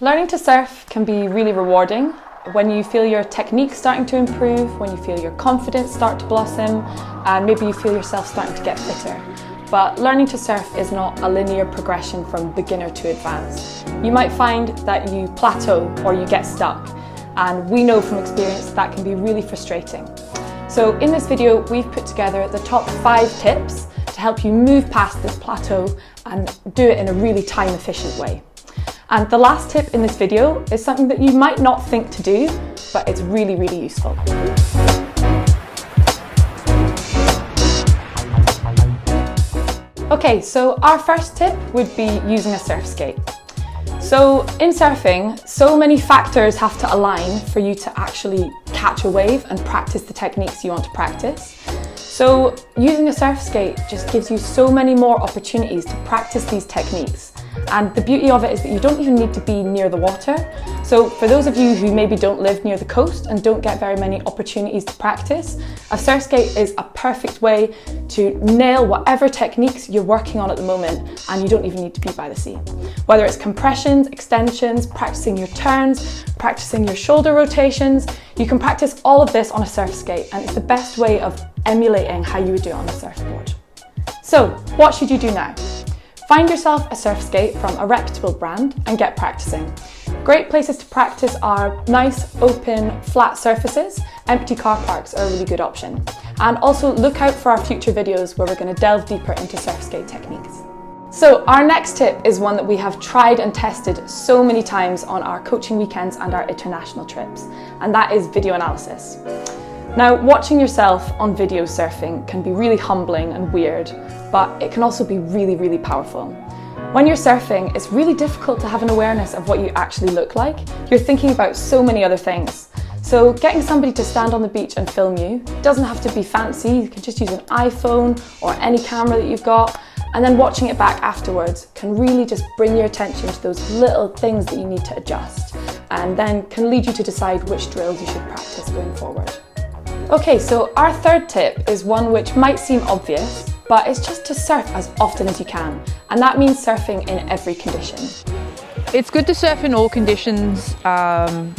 Learning to surf can be really rewarding when you feel your technique starting to improve, when you feel your confidence start to blossom, and maybe you feel yourself starting to get fitter. But learning to surf is not a linear progression from beginner to advanced. You might find that you plateau or you get stuck, and we know from experience that can be really frustrating. So in this video, we've put together the top 5 tips to help you move past this plateau and do it in a really time-efficient way. And the last tip in this video is something that you might not think to do, but it's really, really useful. Okay, so our first tip would be using a Surfscape. So in surfing, so many factors have to align for you to actually catch a wave and practice the techniques you want to practice. So using a Surfscape just gives you so many more opportunities to practice these techniques. And the beauty of it is that you don't even need to be near the water. So for those of you who maybe don't live near the coast and don't get very many opportunities to practice, a Surfscape is a perfect way to nail whatever techniques you're working on at the moment, and you don't even need to be by the sea. Whether it's compressions, extensions, practicing your turns, practicing your shoulder rotations, you can practice all of this on a Surfscape, and it's the best way of emulating how you would do it on a surfboard. So what should you do now? Find yourself a Surfscape from a reputable brand and get practicing. Great places to practice are nice, open, flat surfaces. Empty car parks are a really good option. And also look out for our future videos where we're going to delve deeper into Surfscape techniques. So our next tip is one that we have tried and tested so many times on our coaching weekends and our international trips, and that is video analysis. Now, watching yourself on video surfing can be really humbling and weird, but it can also be really, really powerful. When you're surfing, it's really difficult to have an awareness of what you actually look like. You're thinking about so many other things. So getting somebody to stand on the beach and film you doesn't have to be fancy. You can just use an iPhone or any camera that you've got, and then watching it back afterwards can really just bring your attention to those little things that you need to adjust, and then can lead you to decide which drills you should practice going forward. Okay, so our third tip is one which might seem obvious, but it's just to surf as often as you can, and that means surfing in every condition. It's good to surf in all conditions, I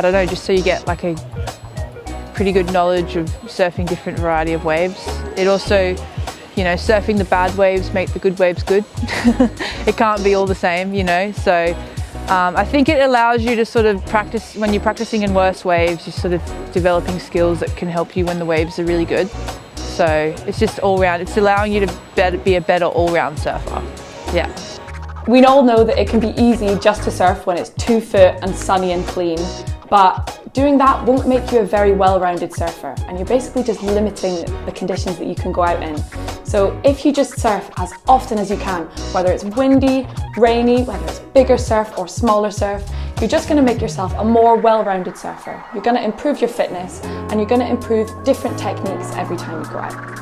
don't know, just so you get like a pretty good knowledge of surfing different variety of waves. It also, you know, surfing the bad waves make the good waves good. It can't be all the same, you know, so I think it allows you to sort of practice, when you're practicing in worse waves, you're sort of developing skills that can help you when the waves are really good. So it's just all round, it's allowing you to be a better all-round surfer. Yeah. We all know that it can be easy just to surf when it's 2 foot and sunny and clean, but doing that won't make you a very well-rounded surfer, and you're basically just limiting the conditions that you can go out in. So if you just surf as often as you can, whether it's windy, rainy, whether it's bigger surf or smaller surf, you're just going to make yourself a more well-rounded surfer. You're going to improve your fitness, and you're going to improve different techniques every time you go out.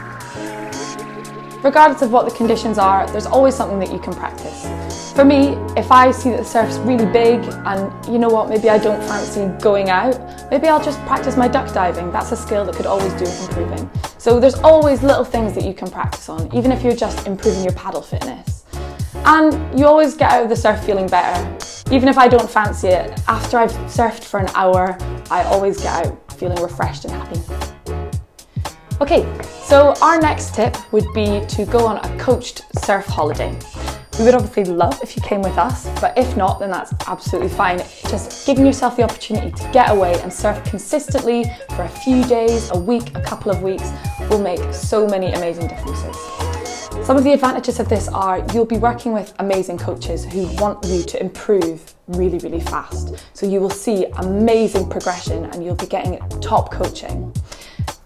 Regardless of what the conditions are, there's always something that you can practice. For me, if I see that the surf's really big and you know what, maybe I don't fancy going out, maybe I'll just practice my duck diving. That's a skill that could always do with improving. So there's always little things that you can practice on, even if you're just improving your paddle fitness. And you always get out of the surf feeling better. Even if I don't fancy it, after I've surfed for an hour, I always get out feeling refreshed and happy. Okay, so our next tip would be to go on a coached surf holiday. We would obviously love if you came with us, but if not, then that's absolutely fine. Just giving yourself the opportunity to get away and surf consistently for a few days, a week, a couple of weeks will make so many amazing differences. Some of the advantages of this are you'll be working with amazing coaches who want you to improve really, really fast. So you will see amazing progression and you'll be getting top coaching.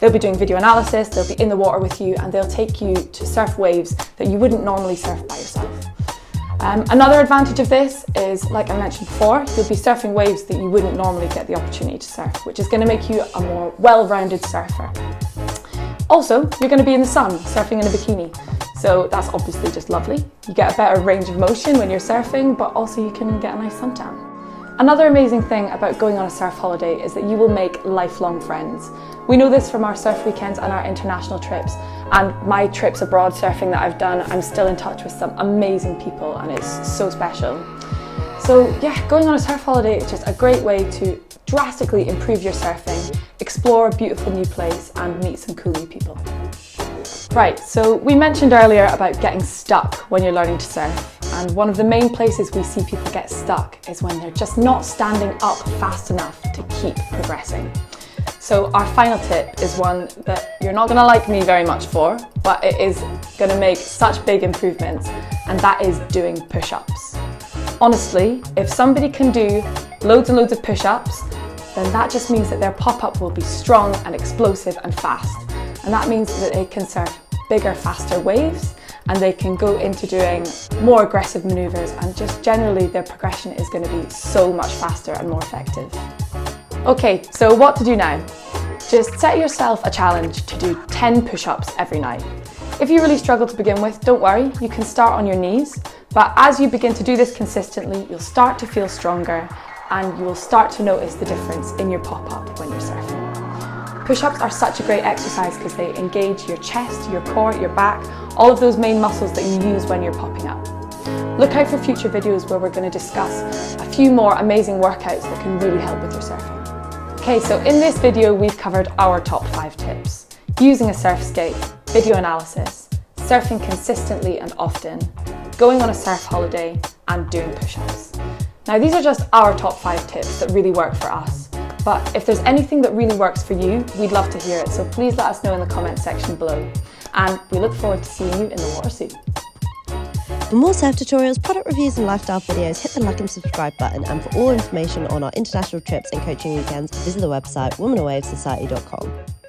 They'll be doing video analysis, they'll be in the water with you, and they'll take you to surf waves that you wouldn't normally surf by yourself. Another advantage of this is, like I mentioned before, you'll be surfing waves that you wouldn't normally get the opportunity to surf, which is going to make you a more well-rounded surfer. Also, you're going to be in the sun, surfing in a bikini. So that's obviously just lovely. You get a better range of motion when you're surfing, but also you can get a nice suntan. Another amazing thing about going on a surf holiday is that you will make lifelong friends. We know this from our surf weekends and our international trips, and my trips abroad surfing that I've done, I'm still in touch with some amazing people and it's so special. So So yeah, going on a surf holiday is just a great way to drastically improve your surfing, explore a beautiful new place and meet some cool new people. Right, so we mentioned earlier about getting stuck when you're learning to surf, and one of the main places we see people get stuck is when they're just not standing up fast enough to keep progressing. So our final tip is one that you're not going to like me very much for, but it is going to make such big improvements, and that is doing push-ups. Honestly, if somebody can do loads and loads of push-ups, then that just means that their pop-up will be strong and explosive and fast. And that means that they can surf bigger, faster waves, and they can go into doing more aggressive maneuvers, and just generally their progression is going to be so much faster and more effective. Okay, so what to do now? Just set yourself a challenge to do 10 push-ups every night. If you really struggle to begin with, don't worry, you can start on your knees, but as you begin to do this consistently, you'll start to feel stronger and you will start to notice the difference in your pop-up when you're surfing. Push-ups are such a great exercise because they engage your chest, your core, your back, all of those main muscles that you use when you're popping up. Look out for future videos where we're going to discuss a few more amazing workouts that can really help with your surfing. Okay, so in this video we've covered our top 5 tips. Using a Surfscape, video analysis, surfing consistently and often, going on a surf holiday and doing push-ups. Now these are just our top 5 tips that really work for us. But if there's anything that really works for you, we'd love to hear it, so please let us know in the comments section below. And we look forward to seeing you in the water soon. For more surf tutorials, product reviews and lifestyle videos, hit the like and subscribe button, and for all information on our international trips and coaching weekends, visit the website womenawavesociety.com.